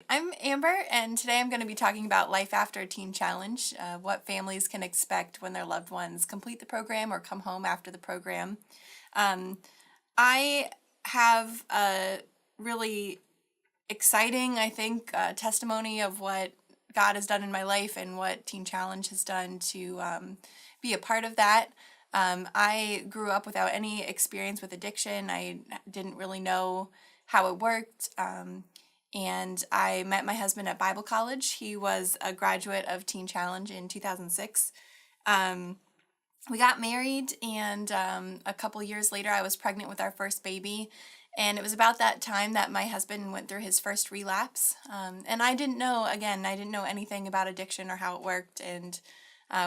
I'm Amber, and today I'm going to be talking about Life After Teen Challenge, what families can expect when their loved ones complete the program or come home after the program. Um, I have a really exciting, I think, testimony of what God has done in my life and what Teen Challenge has done to be a part of that. I grew up without any experience with addiction. I didn't really know how it worked. And I met my husband at Bible college. He was a graduate of Teen Challenge in 2006. Um, we got married, and a couple years later, I was pregnant with our first baby. And it was about that time that my husband went through his first relapse. And I didn't know, again, I didn't know anything about addiction or how it worked. And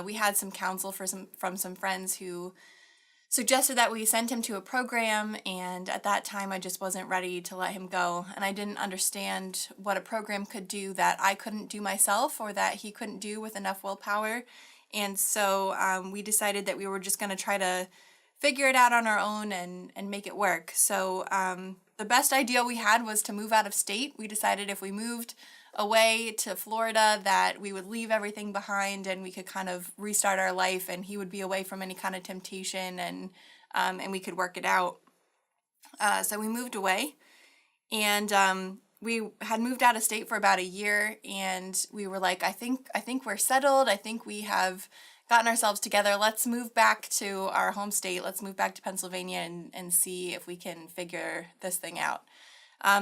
we had some counsel from some friends who suggested that we send him to a program, and at that time I just wasn't ready to let him go, and I didn't understand what a program could do that I couldn't do myself or that he couldn't do with enough willpower. And so we decided that we were just going to try to figure it out on our own and make it work. So the best idea we had was to move out of state. We decided if we moved away to Florida that we would leave everything behind and we could kind of restart our life, and he would be away from any kind of temptation, and we could work it out. So we moved away, and we had moved out of state for about a year, and we were like, I think we're settled. I think we have gotten ourselves together. Let's move back to our home state. Let's move back to Pennsylvania and see if we can figure this thing out.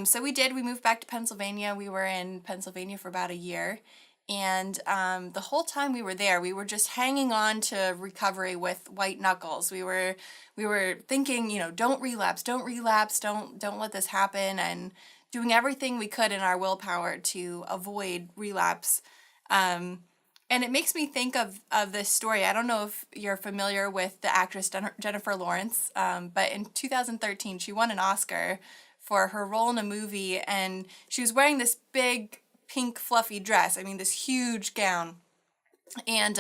So we did. We moved back to Pennsylvania. We were in Pennsylvania for about a year. And the whole time we were there, we were just hanging on to recovery with white knuckles. We were thinking, don't relapse, don't let this happen, and doing everything we could in our willpower to avoid relapse. And it makes me think of this story. I don't know if you're familiar with the actress Jennifer Lawrence, but in 2013, she won an Oscar for her role in a movie, and she was wearing this big pink fluffy dress. I mean, this huge gown. And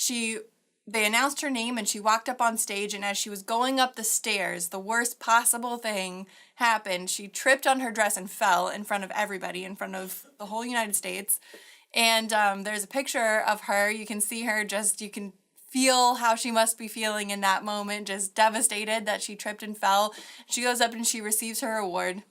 they announced her name, and she walked up on stage, and as she was going up the stairs, the worst possible thing happened. She tripped on her dress and fell in front of everybody, in front of the whole United States. And there's a picture of her. You can see her you can feel how she must be feeling in that moment, just devastated that she tripped and fell. She goes up and she receives her award.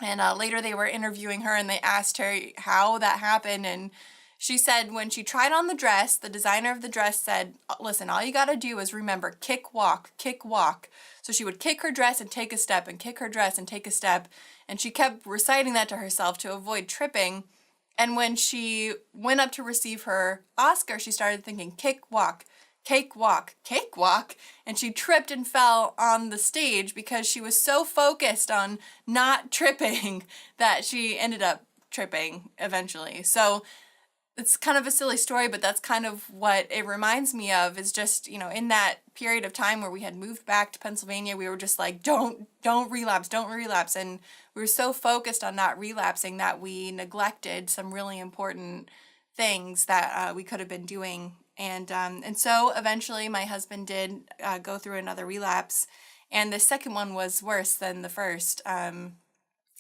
And later they were interviewing her, and they asked her how that happened. And she said when she tried on the dress, the designer of the dress said, listen, all you got to do is remember, kick, walk, kick, walk. So she would kick her dress and take a step, and kick her dress and take a step. And she kept reciting that to herself to avoid tripping. And when she went up to receive her Oscar, she started thinking, kick, walk, cake walk, cake walk, and she tripped and fell on the stage because she was so focused on not tripping that she ended up tripping eventually. So it's kind of a silly story, but that's kind of what it reminds me of, is just, in that period of time where we had moved back to Pennsylvania, we were just like, don't relapse, don't relapse. And we were so focused on not relapsing that we neglected some really important things that we could have been doing. And so eventually my husband did go through another relapse, and the second one was worse than the first.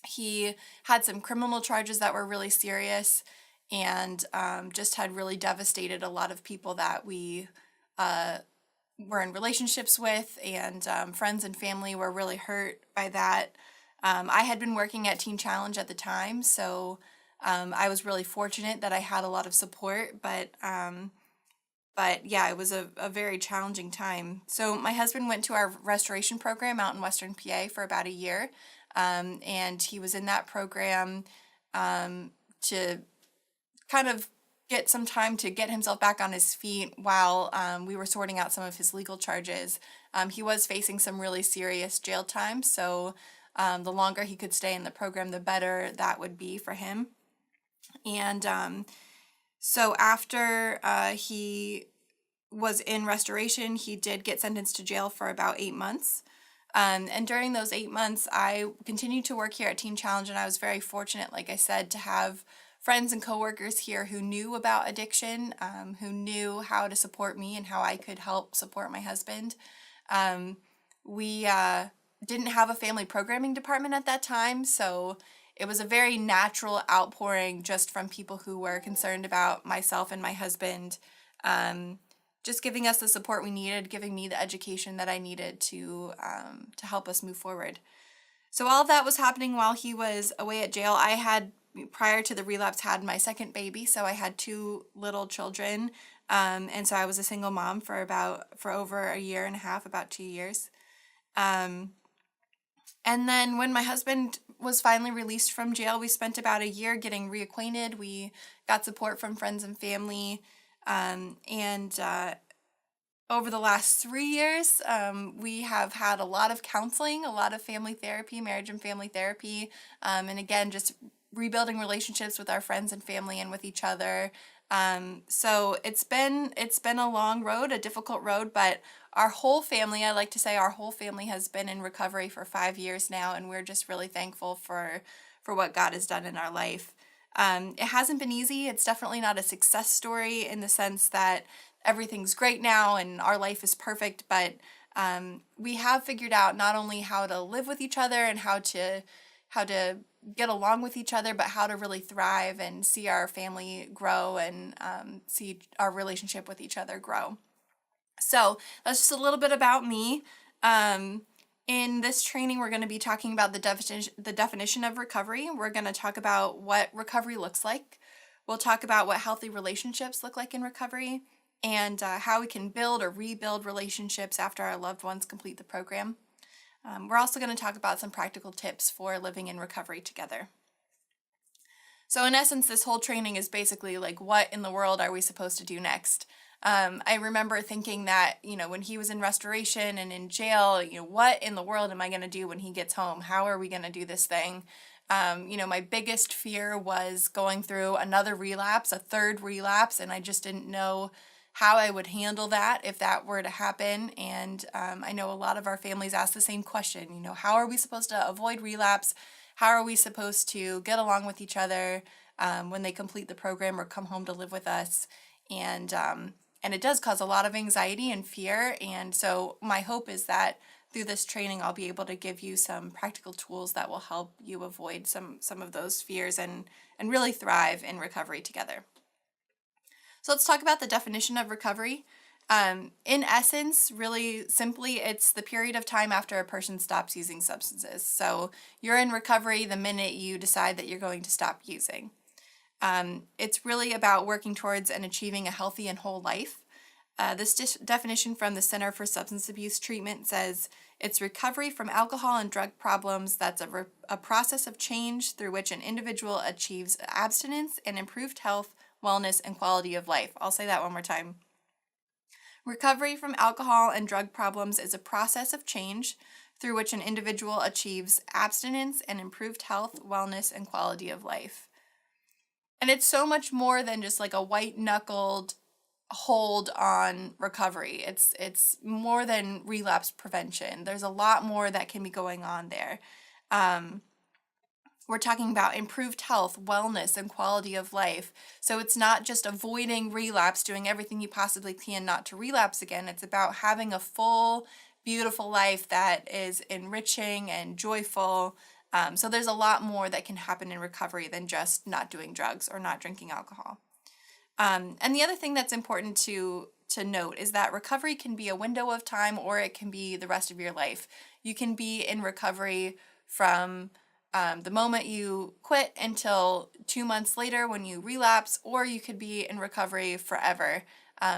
He had some criminal charges that were really serious, and just had really devastated a lot of people that we were in relationships with, and friends and family were really hurt by that. I had been working at Teen Challenge at the time, so I was really fortunate that I had a lot of support, but yeah, it was a very challenging time. So my husband went to our restoration program out in Western PA for about a year, and he was in that program to kind of get some time to get himself back on his feet while we were sorting out some of his legal charges. He was facing some really serious jail time, so the longer he could stay in the program, the better that would be for him. And so after he was in restoration, he did get sentenced to jail for about 8 months. And during those 8 months, I continued to work here at Teen Challenge, and I was very fortunate, like I said, to have friends and coworkers here who knew about addiction, who knew how to support me and how I could help support my husband. We didn't have a family programming department at that time, so it was a very natural outpouring just from people who were concerned about myself and my husband, just giving us the support we needed, giving me the education that I needed to help us move forward. So all of that was happening while he was away at jail. I had, prior to the relapse, had my second baby, so I had two little children, and so I was a single mom for over a year and a half, about 2 years. And then when my husband was finally released from jail, we spent about a year getting reacquainted. We got support from friends and family, and over the last 3 years, we have had a lot of counseling, a lot of family therapy, marriage and family therapy, and again, just rebuilding relationships with our friends and family and with each other. So it's been a long road, a difficult road, but our whole family, I like to say our whole family has been in recovery for 5 years now, and we're just really thankful for what God has done in our life. It hasn't been easy. It's definitely not a success story in the sense that everything's great now and our life is perfect, but we have figured out not only how to live with each other and how to get along with each other, but how to really thrive and see our family grow and see our relationship with each other grow. So that's just a little bit about me. In this training, we're going to be talking about the definition of recovery. We're going to talk about what recovery looks like. We'll talk about what healthy relationships look like in recovery, and how we can build or rebuild relationships after our loved ones complete the program. We're also going to talk about some practical tips for living in recovery together. So in essence, this whole training is basically like, what in the world are we supposed to do next? I remember thinking that, when he was in restoration and in jail, what in the world am I going to do when he gets home? How are we going to do this thing? My biggest fear was going through another relapse, a third relapse, and I just didn't know how I would handle that if that were to happen. And I know a lot of our families ask the same question, how are we supposed to avoid relapse? How are we supposed to get along with each other when they complete the program or come home to live with us? And it does cause a lot of anxiety and fear. And so my hope is that through this training, I'll be able to give you some practical tools that will help you avoid some of those fears and really thrive in recovery together. So let's talk about the definition of recovery. In essence, really simply, it's the period of time after a person stops using substances. So you're in recovery the minute you decide that you're going to stop using. It's really about working towards and achieving a healthy and whole life. This definition from the Center for Substance Abuse Treatment says it's recovery from alcohol and drug problems that's a process of change through which an individual achieves abstinence and improved health, wellness, and quality of life. I'll say that one more time. Recovery from alcohol and drug problems is a process of change through which an individual achieves abstinence and improved health, wellness, and quality of life. And it's so much more than just like a white-knuckled hold on recovery. It's more than relapse prevention. There's a lot more that can be going on there. We're talking about improved health, wellness, and quality of life. So it's not just avoiding relapse, doing everything you possibly can not to relapse again. It's about having a full, beautiful life that is enriching and joyful. So there's a lot more that can happen in recovery than just not doing drugs or not drinking alcohol. And the other thing that's important to note is that recovery can be a window of time or it can be the rest of your life. You can be in recovery from the moment you quit until 2 months later when you relapse, or you could be in recovery forever.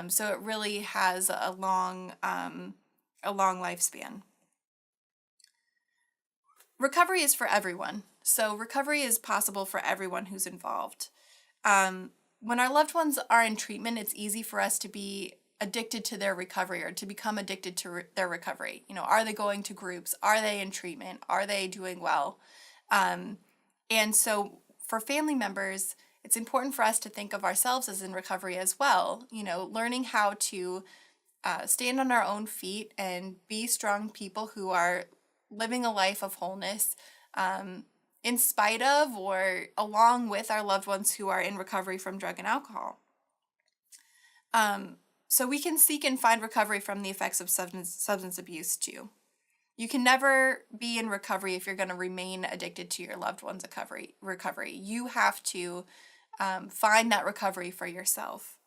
So it really has a long lifespan. Recovery is for everyone. So recovery is possible for everyone who's involved. When our loved ones are in treatment, it's easy for us to be addicted to their recovery or to become addicted to their recovery. Are they going to groups? Are they in treatment? Are they doing well? And so for family members, it's important for us to think of ourselves as in recovery as well. Learning how to stand on our own feet and be strong people who are living a life of wholeness, in spite of or along with our loved ones who are in recovery from drug and alcohol. So we can seek and find recovery from the effects of substance abuse too. You can never be in recovery if you're going to remain addicted to your loved one's recovery. You have to find that recovery for yourself.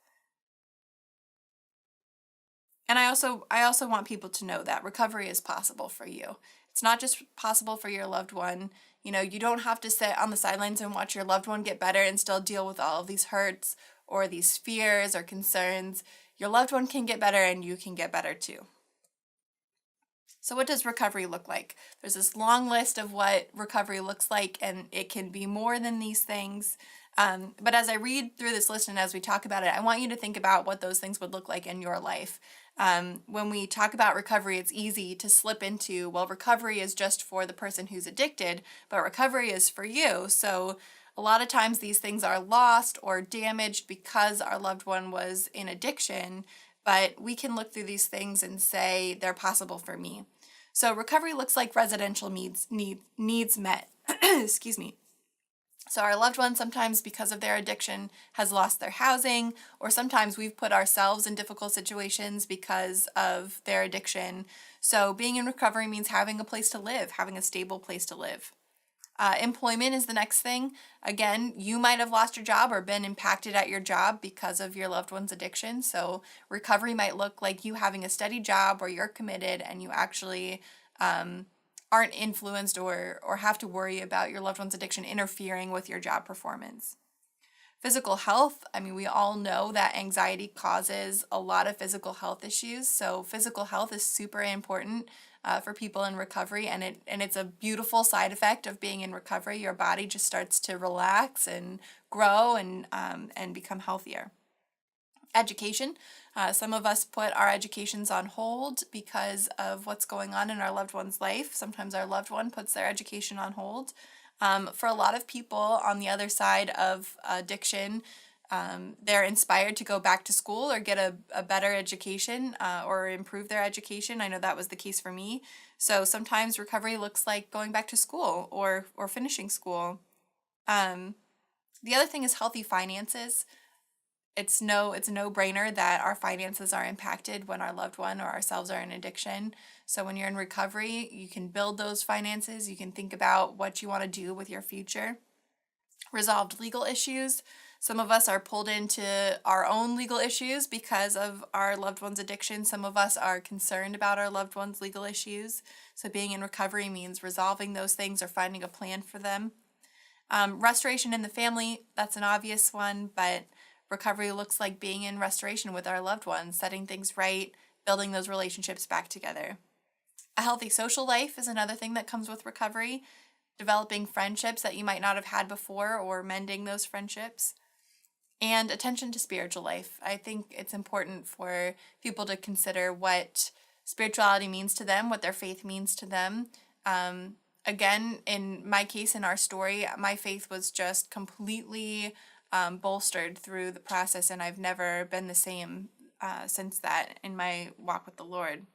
And I also want people to know that recovery is possible for you. It's not just possible for your loved one. You don't have to sit on the sidelines and watch your loved one get better and still deal with all of these hurts or these fears or concerns. Your loved one can get better and you can get better too. So what does recovery look like? There's this long list of what recovery looks like, and it can be more than these things. But as I read through this list and as we talk about it, I want you to think about what those things would look like in your life. When we talk about recovery, it's easy to slip into, well, recovery is just for the person who's addicted, but recovery is for you. So a lot of times these things are lost or damaged because our loved one was in addiction, but we can look through these things and say they're possible for me. So recovery looks like residential needs met. Excuse me. So our loved one, sometimes because of their addiction, has lost their housing, or sometimes we've put ourselves in difficult situations because of their addiction. So being in recovery means having a place to live, having a stable place to live. Employment is the next thing. Again, you might have lost your job or been impacted at your job because of your loved one's addiction. So recovery might look like you having a steady job where you're committed and you actually aren't influenced or have to worry about your loved one's addiction interfering with your job performance. Physical health, we all know that anxiety causes a lot of physical health issues. So physical health is super important for people in recovery, and it's a beautiful side effect of being in recovery. Your body just starts to relax and grow and become healthier. Education. Some of us put our educations on hold because of what's going on in our loved one's life. Sometimes our loved one puts their education on hold. For a lot of people on the other side of addiction, they're inspired to go back to school or get a better education or improve their education. I know that was the case for me. So sometimes recovery looks like going back to school or finishing school. The other thing is healthy finances. It's a no-brainer that our finances are impacted when our loved one or ourselves are in addiction. So when you're in recovery, you can build those finances. You can think about what you want to do with your future. Resolved legal issues. Some of us are pulled into our own legal issues because of our loved one's addiction. Some of us are concerned about our loved one's legal issues. So being in recovery means resolving those things or finding a plan for them. Restoration in the family, that's an obvious one, but recovery looks like being in restoration with our loved ones, setting things right, building those relationships back together. A healthy social life is another thing that comes with recovery, developing friendships that you might not have had before or mending those friendships. And attention to spiritual life. I think it's important for people to consider what spirituality means to them, what their faith means to them. Again, in my case, in our story, my faith was just completely bolstered through the process, and I've never been the same since that in my walk with the Lord.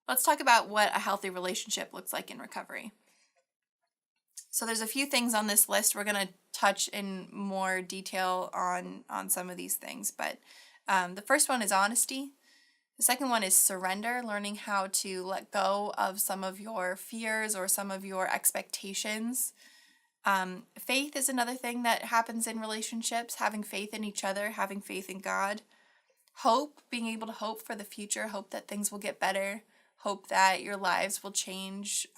Let's talk about what a healthy relationship looks like in recovery. So there's a few things on this list. We're going to touch in more detail on some of these things, but the first one is honesty. The second one is surrender, learning how to let go of some of your fears or some of your expectations. Faith is another thing that happens in relationships, having faith in each other, having faith in God. Hope, being able to hope for the future, hope that things will get better, hope that your lives will change.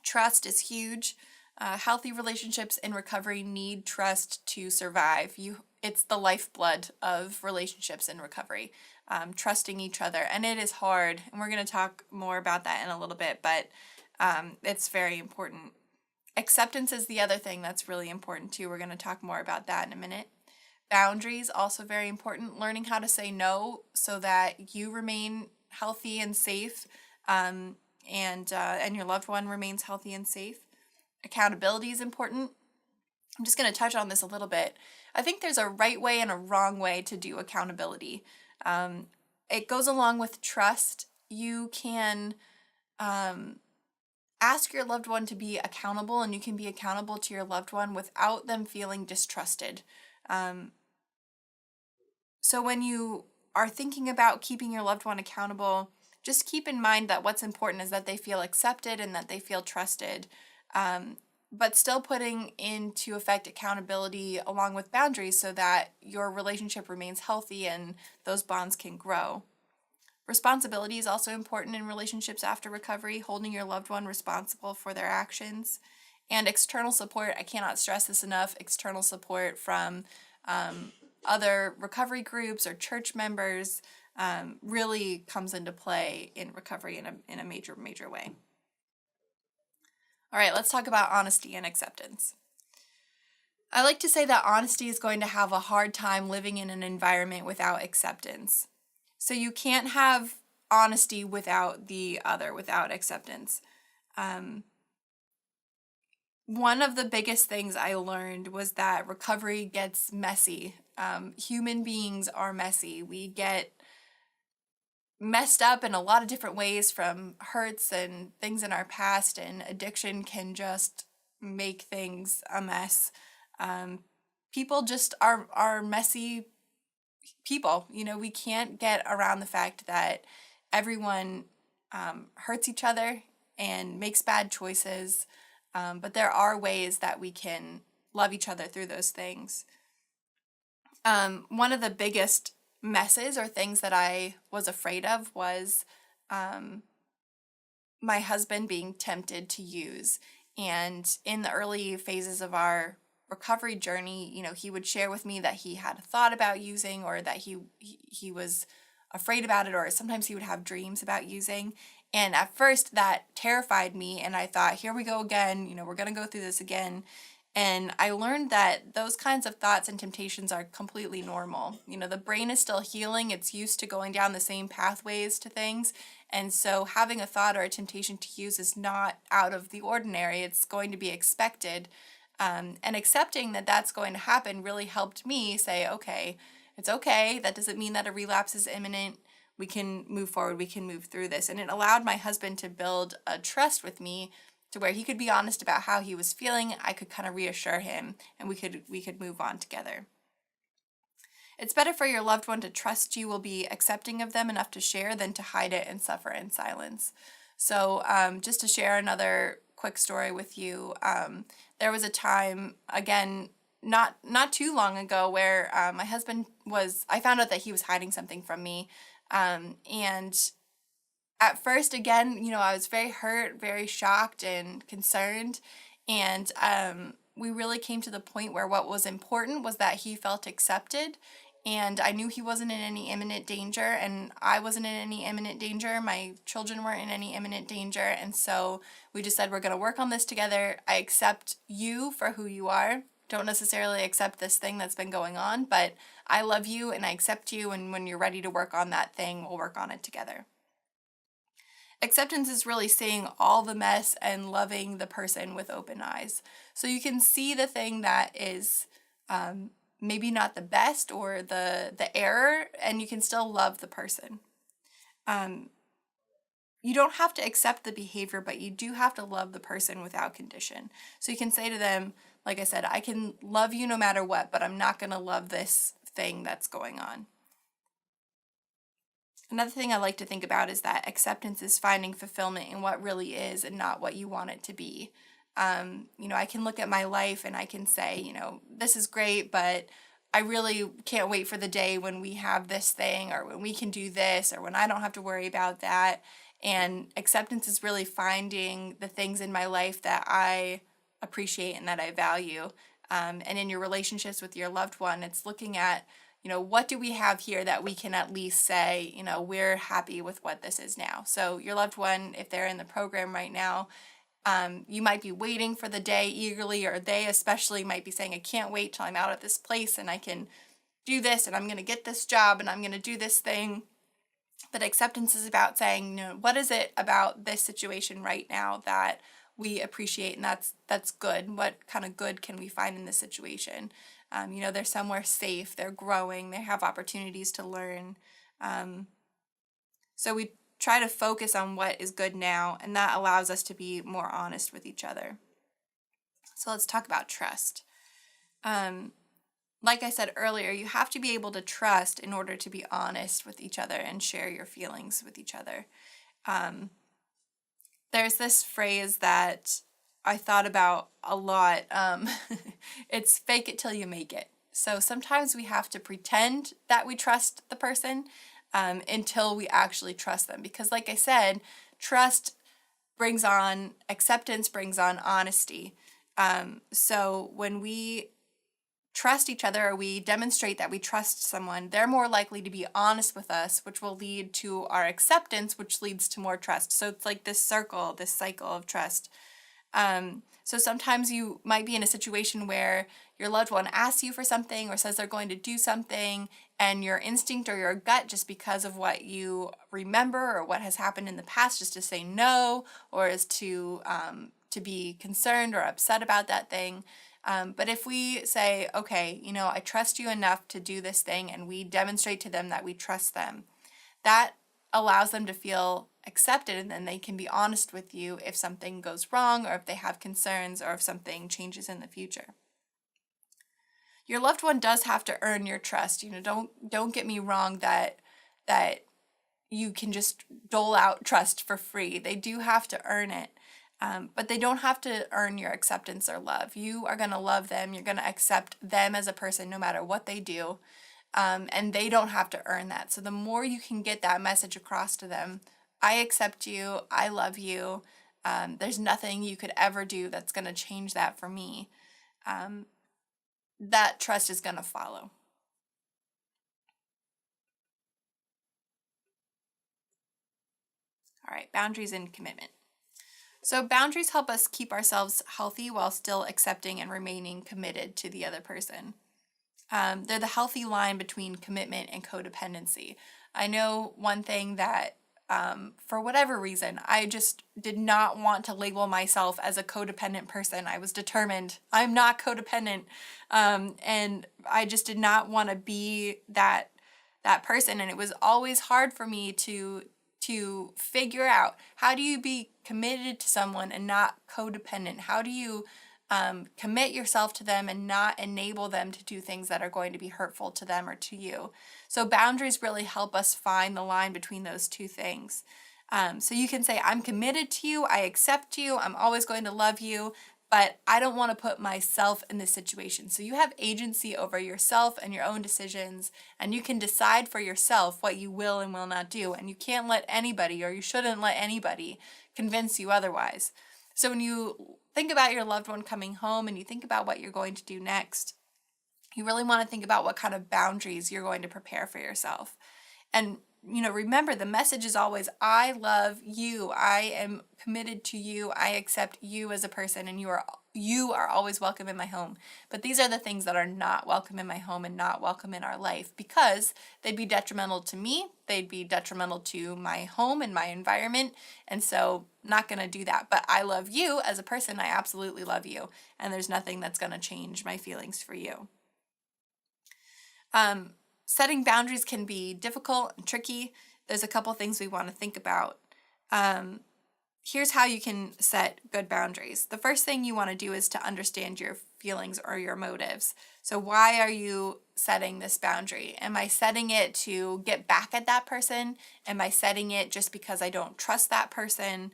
Trust is huge. Healthy relationships in recovery need trust to survive. It's the lifeblood of relationships in recovery, trusting each other. And it is hard, and we're going to talk more about that in a little bit, but it's very important. Acceptance is the other thing that's really important too. We're going to talk more about that in a minute. Boundaries, also very important. Learning how to say no so that you remain healthy and safe, and your loved one remains healthy and safe. Accountability is important. I'm just going to touch on this a little bit. I think there's a right way and a wrong way to do accountability. It goes along with trust. You can ask your loved one to be accountable, and you can be accountable to your loved one without them feeling distrusted. So when you are thinking about keeping your loved one accountable, just keep in mind that what's important is that they feel accepted and that they feel trusted. But still putting into effect accountability along with boundaries so that your relationship remains healthy and those bonds can grow. Responsibility is also important in relationships after recovery, holding your loved one responsible for their actions. And external support, I cannot stress this enough, external support from other recovery groups or church members really comes into play in recovery in a major, major way. All right, let's talk about honesty and acceptance. I like to say that honesty is going to have a hard time living in an environment without acceptance. So you can't have honesty without the other, without acceptance. One of the biggest things I learned was that recovery gets messy. Human beings are messy. We get messed up in a lot of different ways from hurts and things in our past, and addiction can just make things a mess. People just are messy people. We can't get around the fact that everyone hurts each other and makes bad choices, but there are ways that we can love each other through those things. One of the biggest messes or things that I was afraid of was my husband being tempted to use. And in the early phases of our recovery journey, he would share with me that he had a thought about using, or that he was afraid about it, or sometimes he would have dreams about using. And at first that terrified me, and I thought, here we go again, we're going to go through this again. And I learned that those kinds of thoughts and temptations are completely normal. The brain is still healing. It's used to going down the same pathways to things. And so having a thought or a temptation to use is not out of the ordinary. It's going to be expected. And accepting that that's going to happen really helped me say, okay, it's okay. That doesn't mean that a relapse is imminent. We can move forward. We can move through this. And it allowed my husband to build a trust with me to where he could be honest about how he was feeling. I could kind of reassure him, and we could move on together. It's better for your loved one to trust you will be accepting of them enough to share than to hide it and suffer in silence. So just to share another quick story with you, there was a time, again, not too long ago, where my husband I found out that he was hiding something from me. And at first, again, I was very hurt, very shocked and concerned. And we really came to the point where what was important was that he felt accepted. And I knew he wasn't in any imminent danger, and I wasn't in any imminent danger. My children weren't in any imminent danger. And so we just said, we're going to work on this together. I accept you for who you are. Don't necessarily accept this thing that's been going on, but I love you and I accept you. And when you're ready to work on that thing, we'll work on it together. Acceptance is really seeing all the mess and loving the person with open eyes. So you can see the thing that is maybe not the best, or the error, and you can still love the person. You don't have to accept the behavior, but you do have to love the person without condition. So you can say to them, like I said, I can love you no matter what, but I'm not going to love this thing that's going on. Another thing I like to think about is that acceptance is finding fulfillment in what really is and not what you want it to be. I can look at my life and I can say, this is great, but I really can't wait for the day when we have this thing, or when we can do this, or when I don't have to worry about that. And acceptance is really finding the things in my life that I appreciate and that I value. And in your relationships with your loved one, it's looking at, what do we have here that we can at least say, we're happy with what this is now. So your loved one, if they're in the program right now, you might be waiting for the day eagerly, or they especially might be saying, I can't wait till I'm out at this place and I can do this, and I'm going to get this job, and I'm going to do this thing. But acceptance is about saying, what is it about this situation right now that we appreciate, and that's good? What kind of good can we find in this situation? They're somewhere safe, they're growing, they have opportunities to learn. So we try to focus on what is good now, and that allows us to be more honest with each other. So let's talk about trust. Like I said earlier, you have to be able to trust in order to be honest with each other and share your feelings with each other. There's this phrase that I thought about a lot. It's fake it till you make it. So sometimes we have to pretend that we trust the person until we actually trust them. Because, like I said, trust brings on acceptance, brings on honesty. So when we trust each other or we demonstrate that we trust someone, they're more likely to be honest with us, which will lead to our acceptance, which leads to more trust. So it's like this circle, this cycle of trust. So sometimes you might be in a situation where your loved one asks you for something or says they're going to do something, and your instinct or your gut, just because of what you remember or what has happened in the past, just to say no, or is to be concerned or upset about that thing. But if we say, okay, I trust you enough to do this thing, and we demonstrate to them that we trust them, that allows them to feel accepted, and then they can be honest with you if something goes wrong or if they have concerns or if something changes in the future. Your loved one does have to earn your trust. Don't get me wrong that you can just dole out trust for free. They do have to earn it. But they don't have to earn your acceptance or love. You are going to love them. You're going to accept them as a person no matter what they do. And they don't have to earn that. So the more you can get that message across to them, I accept you, I love you, there's nothing you could ever do that's going to change that for me, that trust is going to follow. All right, boundaries and commitment. So boundaries help us keep ourselves healthy while still accepting and remaining committed to the other person. They're the healthy line between commitment and codependency. I know one thing that, for whatever reason, I just did not want to label myself as a codependent person. I was determined I'm not codependent, and I just did not want to be that person. And it was always hard for me to figure out, how do you be committed to someone and not codependent? How do you commit yourself to them and not enable them to do things that are going to be hurtful to them or to you? So boundaries really help us find the line between those two things. So you can say, I'm committed to you, I accept you, I'm always going to love you, but I don't want to put myself in this situation. So you have agency over yourself and your own decisions, and you can decide for yourself what you will and will not do. And you can't let anybody, or you shouldn't let anybody, convince you otherwise. So when you think about your loved one coming home and you think about what you're going to do next, you really want to think about what kind of boundaries you're going to prepare for yourself. And remember, the message is always, I love you, I am committed to you, I accept you as a person, and you are always welcome in my home. But these are the things that are not welcome in my home and not welcome in our life, because they'd be detrimental to me, they'd be detrimental to my home and my environment, and so not going to do that. But I love you as a person, I absolutely love you, and there's nothing that's going to change my feelings for you. Setting boundaries can be difficult and tricky. There's a couple things we want to think about. Here's how you can set good boundaries. The first thing you want to do is to understand your feelings or your motives. So why are you setting this boundary? Am I setting it to get back at that person? Am I setting it just because I don't trust that person?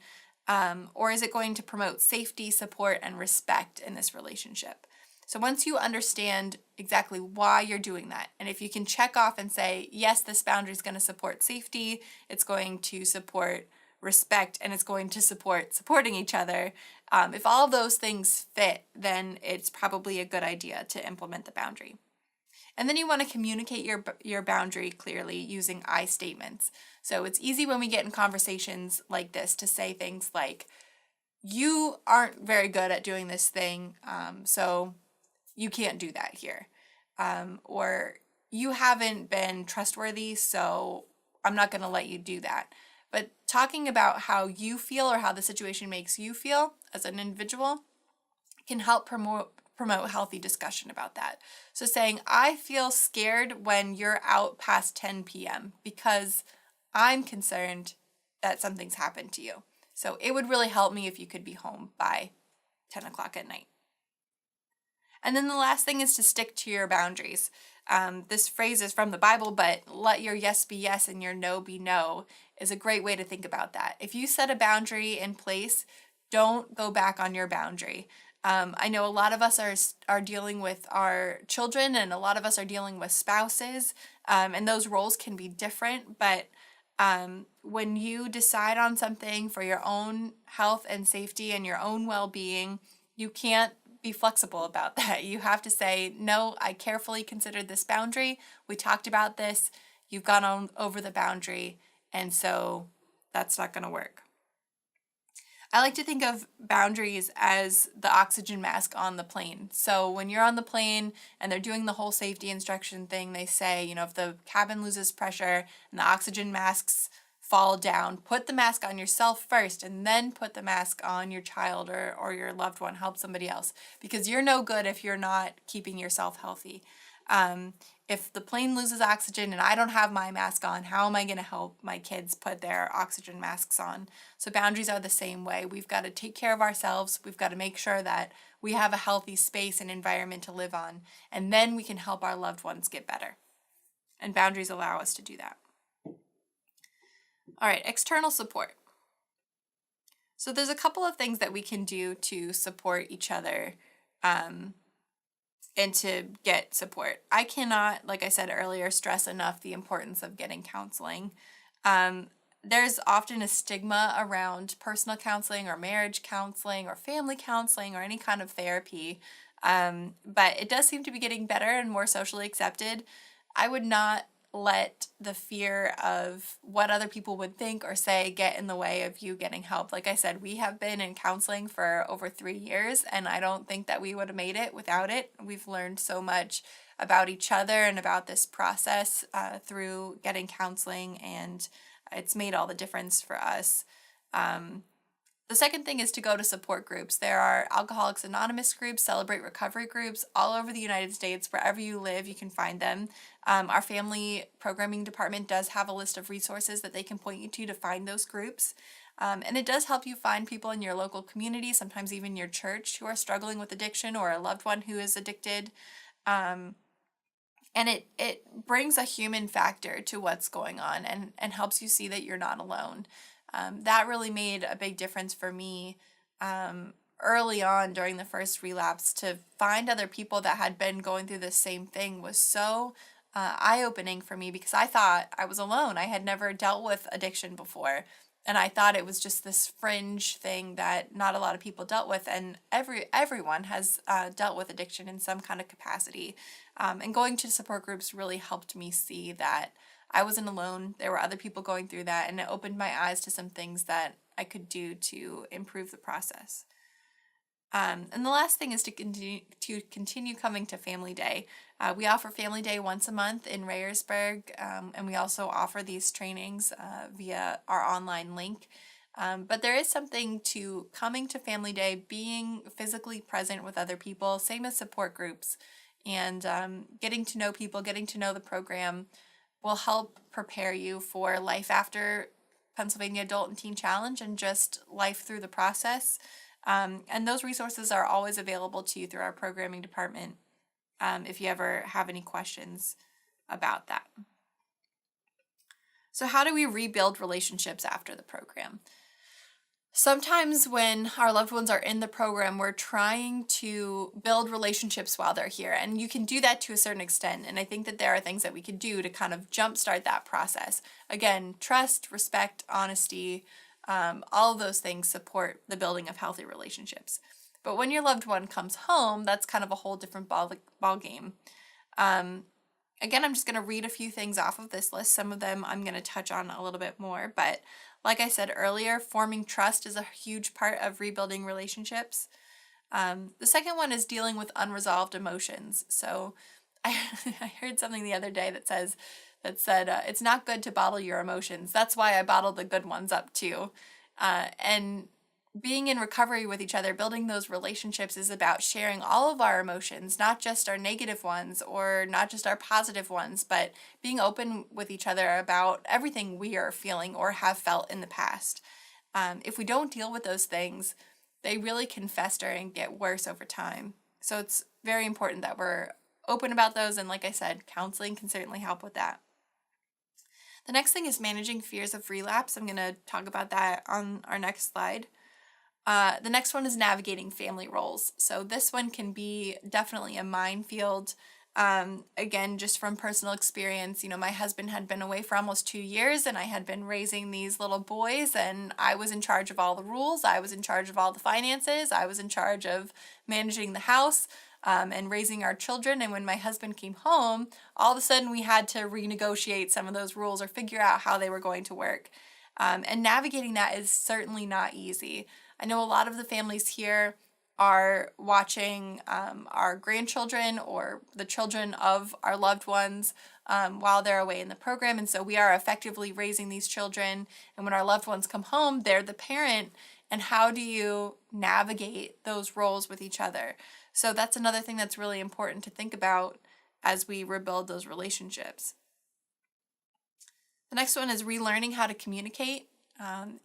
Or is it going to promote safety, support, and respect in this relationship? So once you understand exactly why you're doing that, and if you can check off and say, yes, this boundary is going to support safety, it's going to support respect, and it's going to support supporting each other, if all of those things fit, then it's probably a good idea to implement the boundary. And then you want to communicate your boundary clearly using I statements. So it's easy when we get in conversations like this to say things like, you aren't very good at doing this thing, so you can't do that here. Or you haven't been trustworthy, so I'm not going to let you do that. But talking about how you feel or how the situation makes you feel as an individual can help promote healthy discussion about that. So saying, I feel scared when you're out past 10 p.m. because I'm concerned that something's happened to you. So it would really help me if you could be home by 10 o'clock at night. And then the last thing is to stick to your boundaries. This phrase is from the Bible, but let your yes be yes and your no be no is a great way to think about that. If you set a boundary in place, don't go back on your boundary. I know a lot of us are dealing with our children, and a lot of us are dealing with spouses, and those roles can be different. But when you decide on something for your own health and safety and your own well-being, you can't be flexible about that. You have to say, no, I carefully considered this boundary. We talked about this. You've gone on over the boundary, and so that's not going to work. I like to think of boundaries as the oxygen mask on the plane. So when you're on the plane and they're doing the whole safety instruction thing, they say, if the cabin loses pressure and the oxygen masks fall down, put the mask on yourself first and then put the mask on your child or your loved one, help somebody else, because you're no good if you're not keeping yourself healthy. If the plane loses oxygen and I don't have my mask on, how am I going to help my kids put their oxygen masks on? So boundaries are the same way. We've got to take care of ourselves. We've got to make sure that we have a healthy space and environment to live on, and then we can help our loved ones get better. And boundaries allow us to do that. All right, external support. So there's a couple of things that we can do to support each other and to get support. I cannot, like I said earlier, stress enough the importance of getting counseling. There's often a stigma around personal counseling or marriage counseling or family counseling or any kind of therapy, but it does seem to be getting better and more socially accepted. I would not let the fear of what other people would think or say get in the way of you getting help. Like I said, we have been in counseling for over 3 years, and I don't think that we would have made it without it. We've learned so much about each other and about this process through getting counseling, and it's made all the difference for us. The second thing is to go to support groups. There are Alcoholics Anonymous groups, Celebrate Recovery groups all over the United States. Wherever you live, you can find them. Our family programming department does have a list of resources that they can point you to find those groups. And it does help you find people in your local community, sometimes even your church, who are struggling with addiction or a loved one who is addicted. And it brings a human factor to what's going on and helps you see that you're not alone. That really made a big difference for me early on during the first relapse. To find other people that had been going through the same thing was so eye-opening for me, because I thought I was alone. I had never dealt with addiction before, and I thought it was just this fringe thing that not a lot of people dealt with, and everyone has dealt with addiction in some kind of capacity. And going to support groups really helped me see that I wasn't alone. There were other people going through that, and it opened my eyes to some things that I could do to improve the process. And the last thing is to continue coming to Family Day. We offer Family Day once a month in Rayersburg, and we also offer these trainings via our online link. But there is something to coming to Family Day, being physically present with other people, same as support groups, and getting to know people, getting to know the program will help prepare you for life after Pennsylvania Adult and Teen Challenge and just life through the process. And those resources are always available to you through our programming department if you ever have any questions about that. So how do we rebuild relationships after the program? Sometimes when our loved ones are in the program, we're trying to build relationships while they're here, and you can do that to a certain extent, and I think that there are things that we could do to kind of jumpstart that process. Again, trust, respect, honesty, all of those things support the building of healthy relationships. But when your loved one comes home, that's kind of a whole different ball game. Again, I'm just going to read a few things off of this list. Some of them I'm going to touch on a little bit more, but like I said earlier, forming trust is a huge part of rebuilding relationships. The second one is dealing with unresolved emotions. So I heard something the other day that said it's not good to bottle your emotions. That's why I bottle the good ones up too. And being in recovery with each other, building those relationships is about sharing all of our emotions, not just our negative ones or not just our positive ones, but being open with each other about everything we are feeling or have felt in the past. If we don't deal with those things, they really can fester and get worse over time. So it's very important that we're open about those. And like I said, counseling can certainly help with that. The next thing is managing fears of relapse. I'm going to talk about that on our next slide. The next one is navigating family roles. So this one can be definitely a minefield. Again, just from personal experience, my husband had been away for almost 2 years, and I had been raising these little boys, and I was in charge of all the rules. I was in charge of all the finances. I was in charge of managing the house, and raising our children. And when my husband came home, all of a sudden we had to renegotiate some of those rules or figure out how they were going to work. And navigating that is certainly not easy. I know a lot of the families here are watching our grandchildren or the children of our loved ones while they're away in the program. And so we are effectively raising these children. And when our loved ones come home, they're the parent. And how do you navigate those roles with each other? So that's another thing that's really important to think about as we rebuild those relationships. The next one is relearning how to communicate.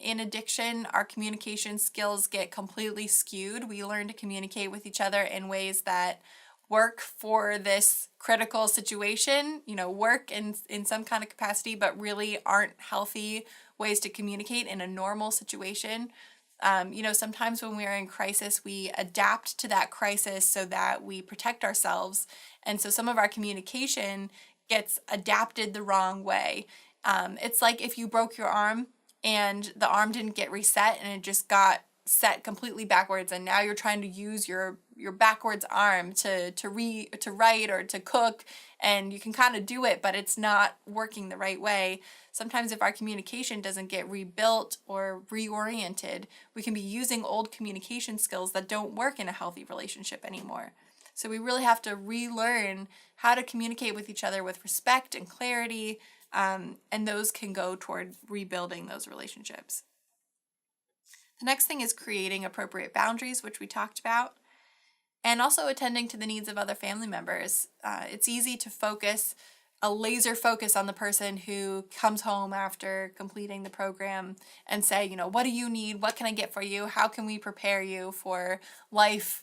In addiction, our communication skills get completely skewed. We learn to communicate with each other in ways that work for this critical situation, work in some kind of capacity, but really aren't healthy ways to communicate in a normal situation. Sometimes when we're in crisis, we adapt to that crisis so that we protect ourselves. And so some of our communication gets adapted the wrong way. It's like if you broke your arm and the arm didn't get reset and it just got set completely backwards, and now you're trying to use your backwards arm to write or to cook, and you can kind of do it, but it's not working the right way. Sometimes if our communication doesn't get rebuilt or reoriented, we can be using old communication skills that don't work in a healthy relationship anymore. So we really have to relearn how to communicate with each other with respect and clarity, and those can go toward rebuilding those relationships. The next thing is creating appropriate boundaries, which we talked about, and also attending to the needs of other family members. It's easy to focus a laser focus on the person who comes home after completing the program and say, what do you need? What can I get for you? How can we prepare you for life,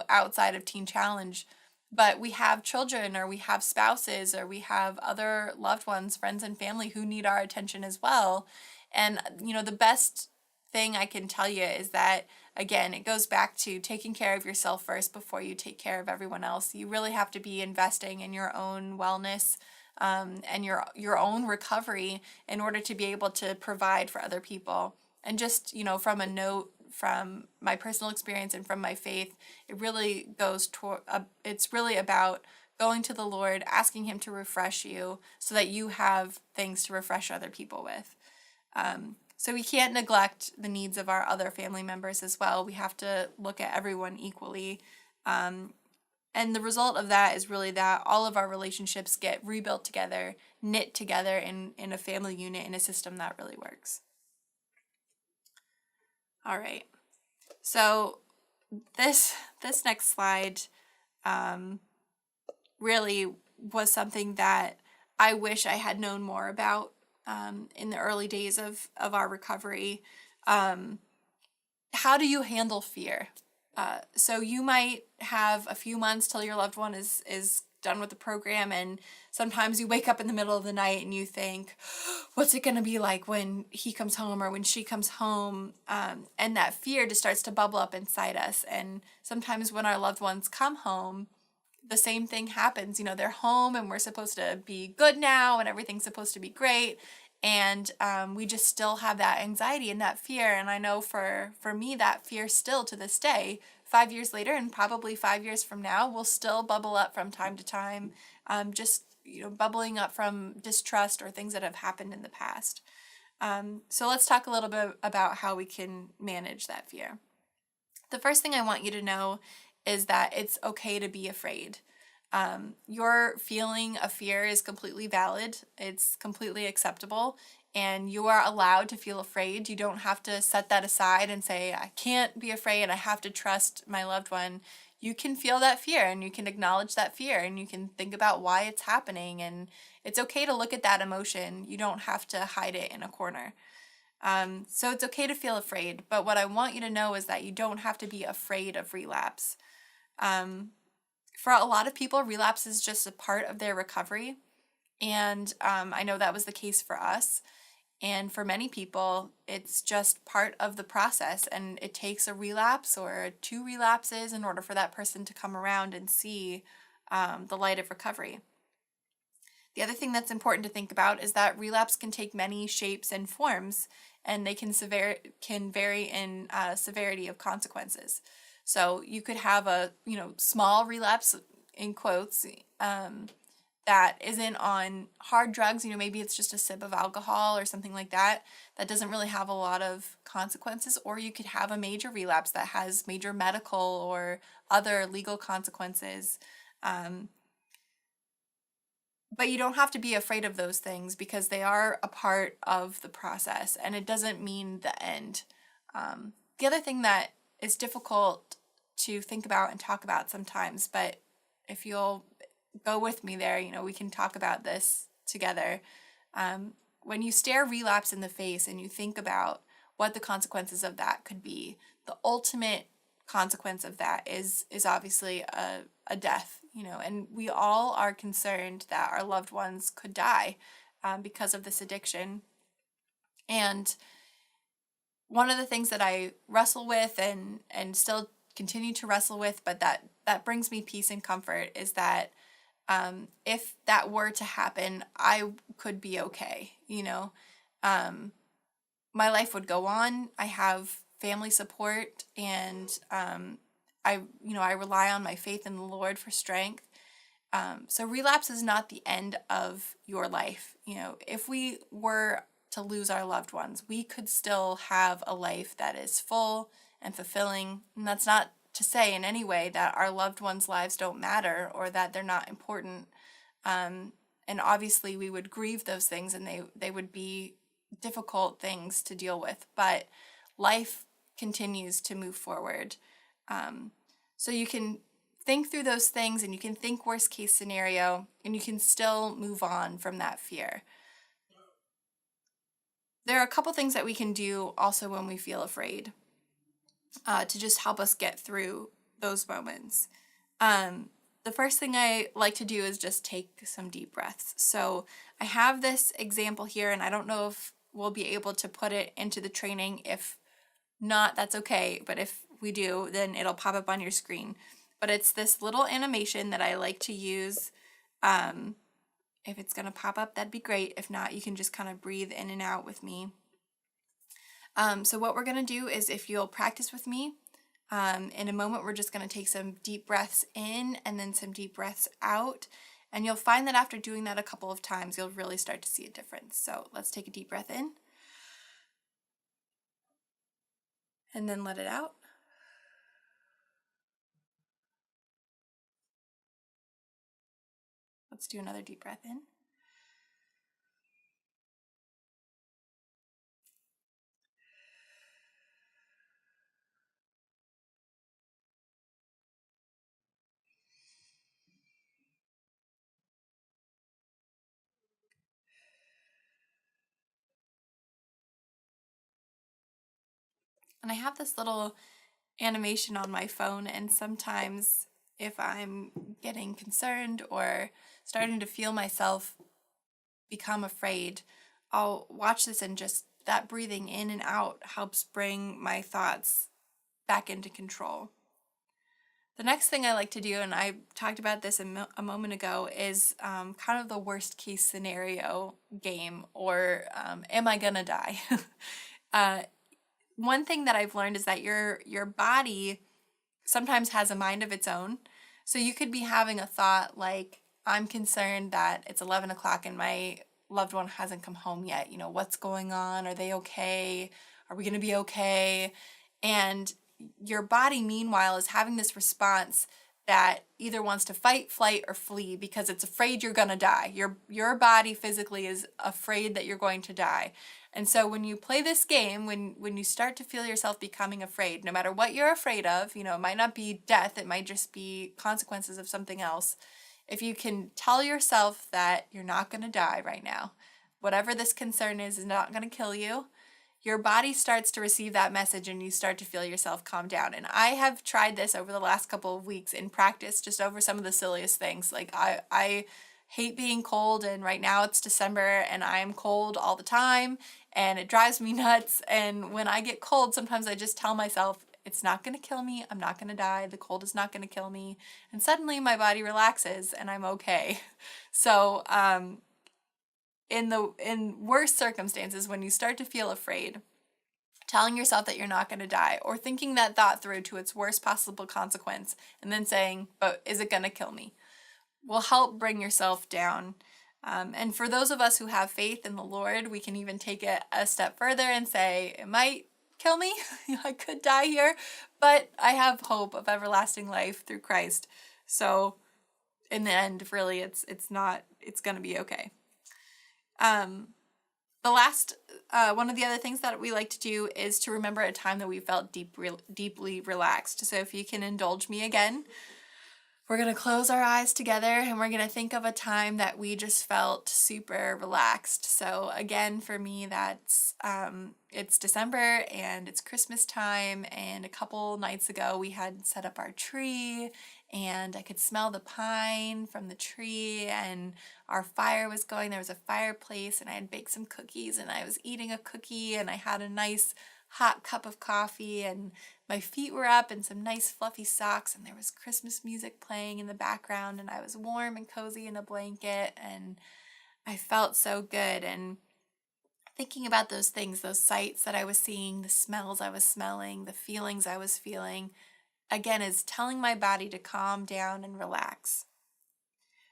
outside of Teen Challenge? But we have children, or we have spouses, or we have other loved ones, friends and family who need our attention as well. And, the best thing I can tell you is that, again, it goes back to taking care of yourself first before you take care of everyone else. You really have to be investing in your own wellness, and your own recovery in order to be able to provide for other people. And just, from a note from my personal experience and from my faith, it really goes toward, it's really about going to the Lord, asking Him to refresh you so that you have things to refresh other people with. So we can't neglect the needs of our other family members as well. We have to look at everyone equally. And the result of that is really that all of our relationships get rebuilt together, knit together in a family unit, in a system that really works. All right. So this next slide really was something that I wish I had known more about in the early days of our recovery. How do you handle fear? So you might have a few months till your loved one is done with the program, and sometimes you wake up in the middle of the night and you think, what's it going to be like when he comes home or when she comes home? And that fear just starts to bubble up inside us. And sometimes when our loved ones come home, the same thing happens. They're home and we're supposed to be good now and everything's supposed to be great. And we just still have that anxiety and that fear. And I know for me, that fear still to this day, 5 years later and probably 5 years from now, will still bubble up from time to time, just bubbling up from distrust or things that have happened in the past. So let's talk a little bit about how we can manage that fear. The first thing I want you to know is that it's okay to be afraid. Your feeling of fear is completely valid. It's completely acceptable, and you are allowed to feel afraid. You don't have to set that aside and say, I can't be afraid, I have to trust my loved one. You can feel that fear, and you can acknowledge that fear, and you can think about why it's happening, and it's okay to look at that emotion. You don't have to hide it in a corner. So it's okay to feel afraid, but what I want you to know is that you don't have to be afraid of relapse. For a lot of people, relapse is just a part of their recovery. And I know that was the case for us. And for many people, it's just part of the process. And it takes a relapse or two relapses in order for that person to come around and see the light of recovery. The other thing that's important to think about is that relapse can take many shapes and forms, and they can vary in severity of consequences. So you could have a small relapse in quotes that isn't on hard drugs. Maybe it's just a sip of alcohol or something like that. That doesn't really have a lot of consequences. Or you could have a major relapse that has major medical or other legal consequences. Um, but you don't have to be afraid of those things because they are a part of the process and it doesn't mean the end. The other thing that is difficult to think about and talk about sometimes, but if you'll go with me there, we can talk about this together. When you stare relapse in the face and you think about what the consequences of that could be, the ultimate consequence of that is obviously a death, and we all are concerned that our loved ones could die because of this addiction. And one of the things that I wrestle with and still continue to wrestle with, but that brings me peace and comfort, is that if that were to happen, I could be okay. My life would go on. I have family support, and I rely on my faith in the Lord for strength. So relapse is not the end of your life. If we were to lose our loved ones, we could still have a life that is full and fulfilling. And that's not to say in any way that our loved ones' lives don't matter or that they're not important. And obviously we would grieve those things, and they would be difficult things to deal with, but life continues to move forward. So you can think through those things, and you can think worst case scenario, and you can still move on from that fear. There are a couple things that we can do also when we feel afraid to just help us get through those moments. The first thing I like to do is just take some deep breaths. So I have this example here, and I don't know if we'll be able to put it into the training. If not, that's okay. But if we do, then it'll pop up on your screen. But it's this little animation that I like to use. If it's going to pop up, that'd be great. If not, you can just kind of breathe in and out with me. So what we're going to do is, if you'll practice with me, in a moment, we're just going to take some deep breaths in and then some deep breaths out. And you'll find that after doing that a couple of times, you'll really start to see a difference. So let's take a deep breath in and then let it out. Let's do another deep breath in. And I have this little animation on my phone, and sometimes if I'm getting concerned or starting to feel myself become afraid, I'll watch this, and just that breathing in and out helps bring my thoughts back into control. The next thing I like to do, and I talked about this a moment ago, is kind of the worst case scenario game, or am I gonna die? uh, One thing that I've learned is that your body sometimes has a mind of its own. So you could be having a thought like, I'm concerned that it's 11 o'clock and my loved one hasn't come home yet. What's going on? Are they okay? Are we going to be okay? And your body, meanwhile, is having this response that either wants to fight, flight, or flee because it's afraid you're going to die. Your body physically is afraid that you're going to die. And so when you play this game, when you start to feel yourself becoming afraid, no matter what you're afraid of, it might not be death, it might just be consequences of something else. If you can tell yourself that you're not going to die right now, whatever this concern is not going to kill you, your body starts to receive that message and you start to feel yourself calm down. And I have tried this over the last couple of weeks in practice, just over some of the silliest things. Like I hate being cold, and right now it's December and I'm cold all the time and it drives me nuts. And when I get cold, sometimes I just tell myself, it's not going to kill me. I'm not going to die. The cold is not going to kill me. And suddenly my body relaxes and I'm okay. So, in worse circumstances, when you start to feel afraid, telling yourself that you're not going to die, or thinking that thought through to its worst possible consequence, and then saying, but is it going to kill me, will help bring yourself down. And for those of us who have faith in the Lord, we can even take it a step further and say, it might kill me. I could die here, but I have hope of everlasting life through Christ. So in the end, really, it's going to be okay. The last, one of the other things that we like to do is to remember a time that we felt deeply relaxed. So if you can indulge me again, we're going to close our eyes together and we're going to think of a time that we just felt super relaxed. So again, for me, that's, it's December and it's Christmas time. And a couple nights ago, we had set up our tree and I could smell the pine from the tree and our fire was going. There was a fireplace and I had baked some cookies and I was eating a cookie and I had a nice hot cup of coffee and my feet were up in some nice fluffy socks and there was Christmas music playing in the background and I was warm and cozy in a blanket and I felt so good. And thinking about those things, those sights that I was seeing, the smells I was smelling, the feelings I was feeling, again, is telling my body to calm down and relax.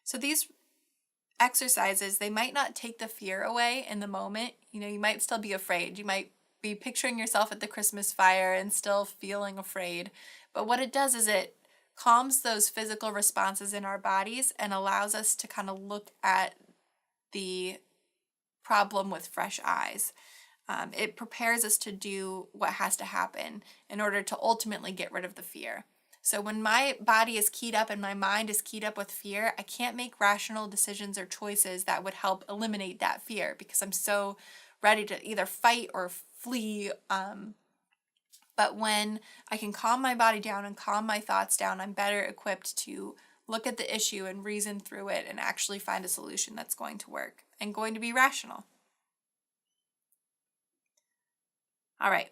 So these exercises, they might not take the fear away in the moment. You might still be afraid. You might be picturing yourself at the Christmas fire and still feeling afraid. But what it does is it calms those physical responses in our bodies and allows us to kind of look at the problem with fresh eyes. It prepares us to do what has to happen in order to ultimately get rid of the fear. So when my body is keyed up and my mind is keyed up with fear, I can't make rational decisions or choices that would help eliminate that fear because I'm so ready to either fight or flee. But when I can calm my body down and calm my thoughts down, I'm better equipped to look at the issue and reason through it and actually find a solution that's going to work and going to be rational. All right.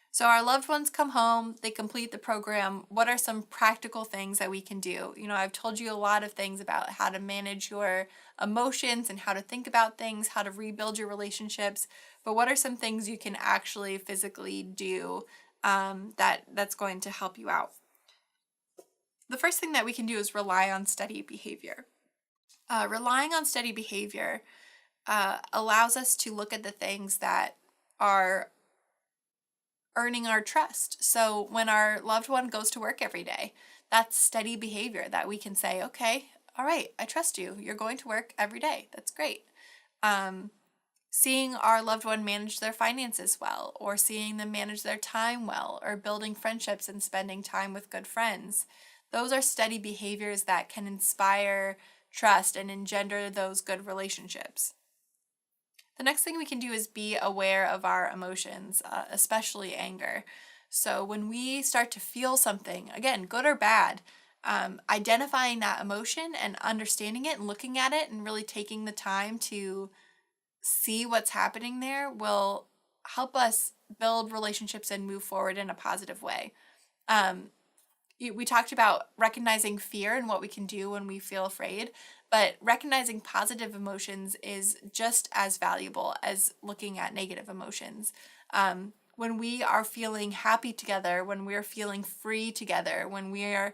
So our loved ones come home, they complete the program. What are some practical things that we can do? I've told you a lot of things about how to manage your emotions and how to think about things, how to rebuild your relationships. But what are some things you can actually physically do that's going to help you out? The first thing that we can do is rely on steady behavior. Relying on steady behavior allows us to look at the things that are earning our trust. So when our loved one goes to work every day, that's steady behavior that we can say, okay, all right, I trust you. You're going to work every day. That's great. Seeing our loved one manage their finances well, or seeing them manage their time well, or building friendships and spending time with good friends. Those are steady behaviors that can inspire trust and engender those good relationships. The next thing we can do is be aware of our emotions, especially anger. So when we start to feel something, again, good or bad, identifying that emotion and understanding it and looking at it and really taking the time to see what's happening there will help us build relationships and move forward in a positive way. We talked about recognizing fear and what we can do when we feel afraid, but recognizing positive emotions is just as valuable as looking at negative emotions. When we are feeling happy together, when we're feeling free together, when we are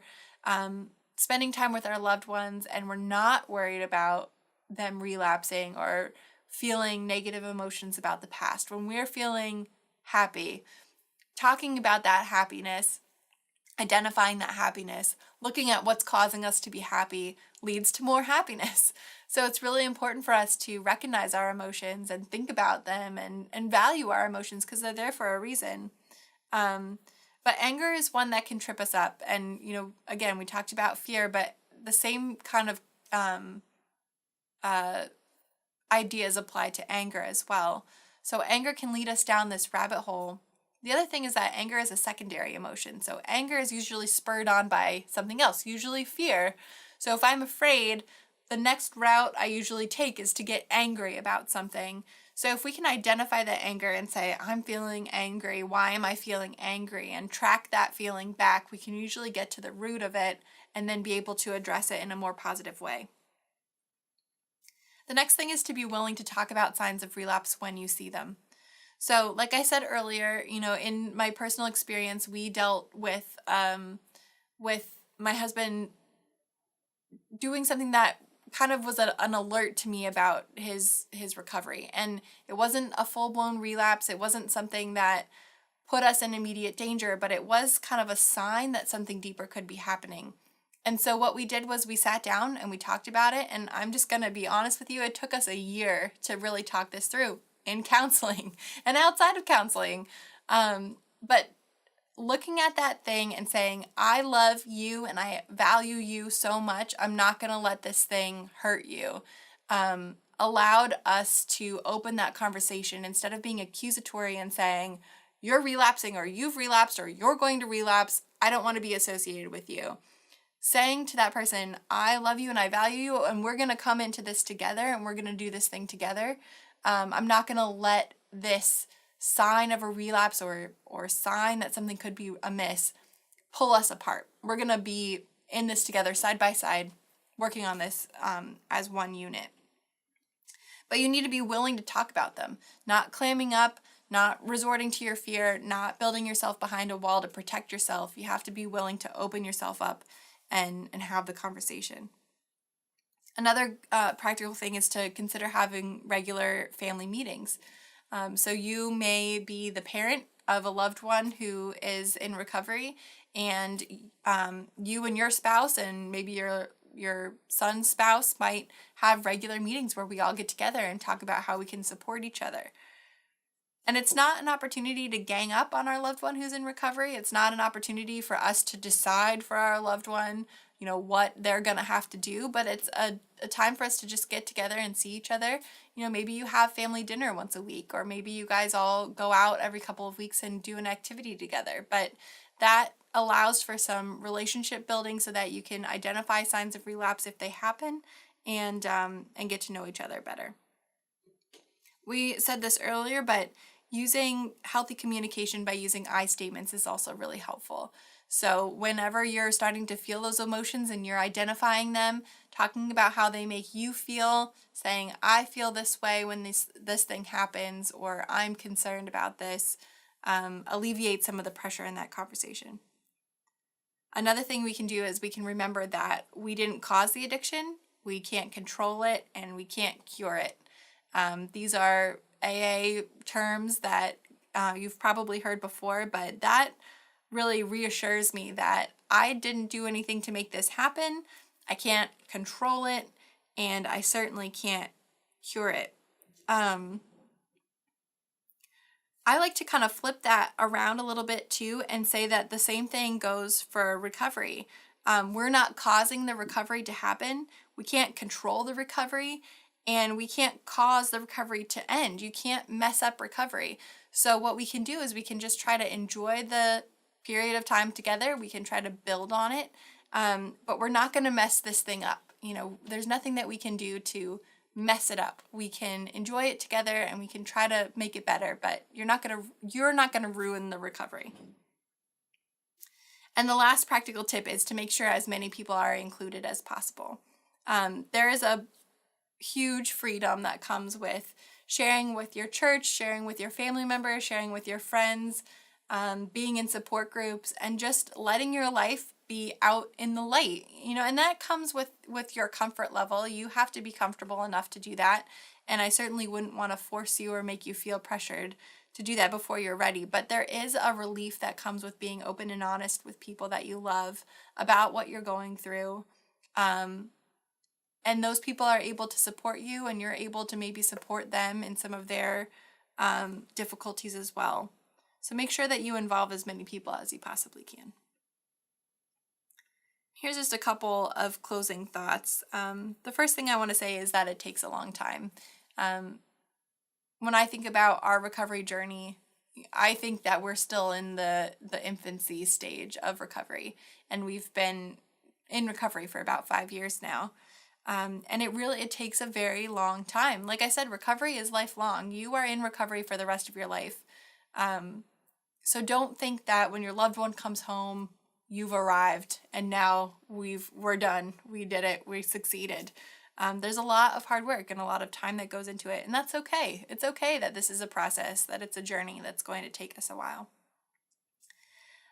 spending time with our loved ones and we're not worried about them relapsing or feeling negative emotions about the past, when we're feeling happy, talking about that happiness, identifying that happiness, looking at what's causing us to be happy leads to more happiness. So it's really important for us to recognize our emotions and think about them and value our emotions because they're there for a reason. But anger is one that can trip us up. And, again, we talked about fear, but the same kind of ideas apply to anger as well. So anger can lead us down this rabbit hole. The other thing is that anger is a secondary emotion. So anger is usually spurred on by something else, usually fear. So if I'm afraid, the next route I usually take is to get angry about something. So if we can identify that anger and say, I'm feeling angry, why am I feeling angry? And track that feeling back, we can usually get to the root of it and then be able to address it in a more positive way. The next thing is to be willing to talk about signs of relapse when you see them. So, like I said earlier, in my personal experience, we dealt with my husband doing something that kind of was an alert to me about his recovery, and it wasn't a full blown relapse. It wasn't something that put us in immediate danger, but it was kind of a sign that something deeper could be happening. And so what we did was we sat down and we talked about it. And I'm just going to be honest with you, it took us a year to really talk this through in counseling and outside of counseling. But looking at that thing and saying, I love you and I value you so much, I'm not going to let this thing hurt you, allowed us to open that conversation instead of being accusatory and saying, you're relapsing or you've relapsed or you're going to relapse. I don't want to be associated with you. Saying to that person, I love you and I value you, and we're going to come into this together and we're going to do this thing together. I'm not going to let this sign of a relapse or sign that something could be amiss pull us apart. We're going to be in this together, side by side, working on this as one unit. But you need to be willing to talk about them, not clamming up, not resorting to your fear, not building yourself behind a wall to protect yourself. You have to be willing to open yourself up and have the conversation. Another practical thing is to consider having regular family meetings. So you may be the parent of a loved one who is in recovery, and you and your spouse and maybe your son's spouse might have regular meetings where we all get together and talk about how we can support each other. And it's not an opportunity to gang up on our loved one who's in recovery. It's not an opportunity for us to decide for our loved one, what they're going to have to do, but it's a time for us to just get together and see each other. Maybe you have family dinner once a week, or maybe you guys all go out every couple of weeks and do an activity together. But that allows for some relationship building so that you can identify signs of relapse if they happen, and get to know each other better. We said this earlier, but using healthy communication by using I statements is also really helpful. So whenever you're starting to feel those emotions and you're identifying them, talking about how they make you feel, saying, I feel this way when this thing happens, or I'm concerned about this, alleviates some of the pressure in that conversation. Another thing we can do is we can remember that we didn't cause the addiction, we can't control it, and we can't cure it. These are AA terms that you've probably heard before, but that really reassures me that I didn't do anything to make this happen. I can't control it, and I certainly can't cure it. I like to kind of flip that around a little bit too and say that the same thing goes for recovery. We're not causing the recovery to happen. We can't control the recovery, and we can't cause the recovery to end. You can't mess up recovery. So what we can do is we can just try to enjoy the period of time together. We can try to build on it, but we're not going to mess this thing up. There's nothing that we can do to mess it up. We can enjoy it together and we can try to make it better, but you're not going to ruin the recovery. And the last practical tip is to make sure as many people are included as possible. There is a huge freedom that comes with sharing with your church, sharing with your family members, sharing with your friends, being in support groups, and just letting your life be out in the light, and that comes with your comfort level. You have to be comfortable enough to do that, and I certainly wouldn't want to force you or make you feel pressured to do that before you're ready. But there is a relief that comes with being open and honest with people that you love about what you're going through, and those people are able to support you, and you're able to maybe support them in some of their difficulties as well. So make sure that you involve as many people as you possibly can. Here's just a couple of closing thoughts. The first thing I want to say is that it takes a long time. when I think about our recovery journey, I think that we're still in the infancy stage of recovery, and we've been in recovery for about 5 years now. And it takes a very long time. Like I said, recovery is lifelong. You are in recovery for the rest of your life. Um, so don't think that when your loved one comes home, you've arrived and now we're done. We did it. We succeeded. There's a lot of hard work and a lot of time that goes into it, and that's okay. It's okay that this is a process, that it's a journey that's going to take us a while.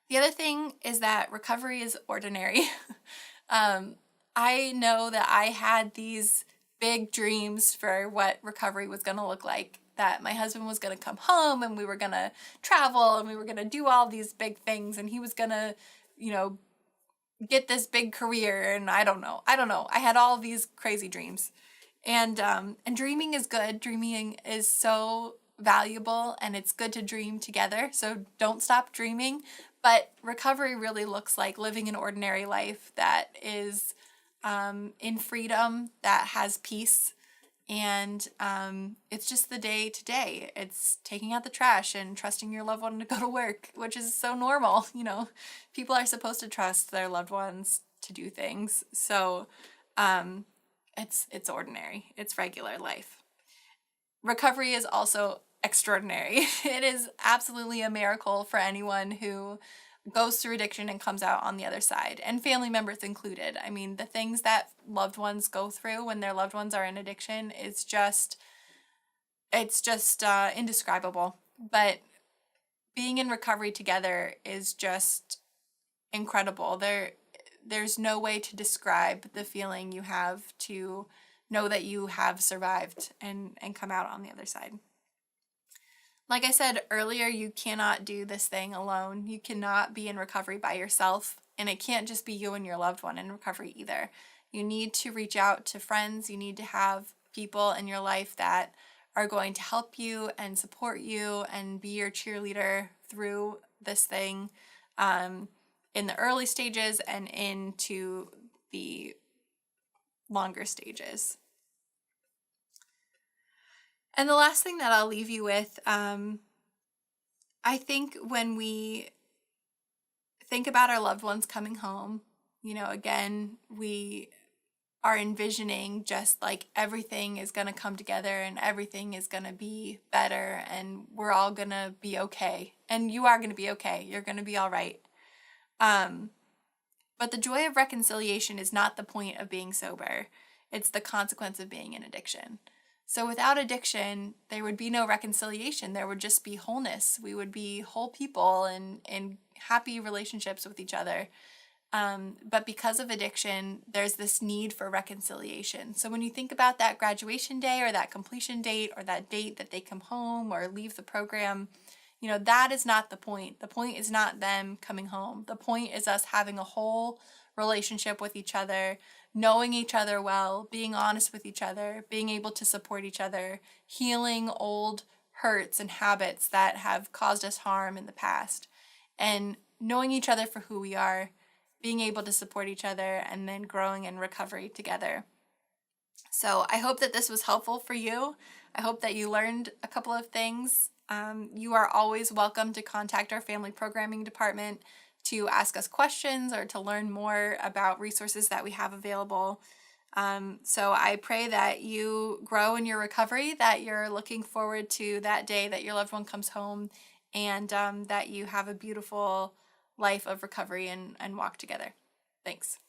The other thing is that recovery is ordinary. um, I know that I had these big dreams for what recovery was going to look like, that my husband was going to come home and we were going to travel and we were going to do all these big things, and he was going to, you know, get this big career, and I don't know. I had all these crazy dreams. And dreaming is good. Dreaming is so valuable, and it's good to dream together. So don't stop dreaming. But recovery really looks like living an ordinary life that is in freedom, that has peace, and it's just the day to day. It's taking out the trash and trusting your loved one to go to work, which is so normal. You know, people are supposed to trust their loved ones to do things. So it's ordinary. It's regular life. Recovery is also extraordinary. It is absolutely a miracle for anyone who goes through addiction and comes out on the other side, and family members included. I mean, the things that loved ones go through when their loved ones are in addiction is just, it's just indescribable. But being in recovery together is just incredible. There's no way to describe the feeling you have to know that you have survived and come out on the other side. Like I said earlier, you cannot do this thing alone. You cannot be in recovery by yourself, and it can't just be you and your loved one in recovery either. You need to reach out to friends. You need to have people in your life that are going to help you and support you and be your cheerleader through this thing in the early stages and into the longer stages. And the last thing that I'll leave you with, I think when we think about our loved ones coming home, you know, again, we are envisioning just like everything is going to come together and everything is going to be better and we're all going to be okay. And you are going to be okay. You're going to be all right. But the joy of reconciliation is not the point of being sober. It's the consequence of being in addiction. So without addiction, there would be no reconciliation. There would just be wholeness. We would be whole people and happy relationships with each other. But because of addiction, there's this need for reconciliation. So when you think about that graduation day or that completion date or that date that they come home or leave the program, you know, that is not the point. The point is not them coming home. The point is us having a whole relationship with each other, knowing each other well, being honest with each other, being able to support each other, healing old hurts and habits that have caused us harm in the past, and knowing each other for who we are, being able to support each other, and then growing in recovery together. So I hope that this was helpful for you. I hope that you learned a couple of things. You are always welcome to contact our family programming department to ask us questions or to learn more about resources that we have available. So I pray that you grow in your recovery, that you're looking forward to that day that your loved one comes home, and that you have a beautiful life of recovery and walk together. Thanks.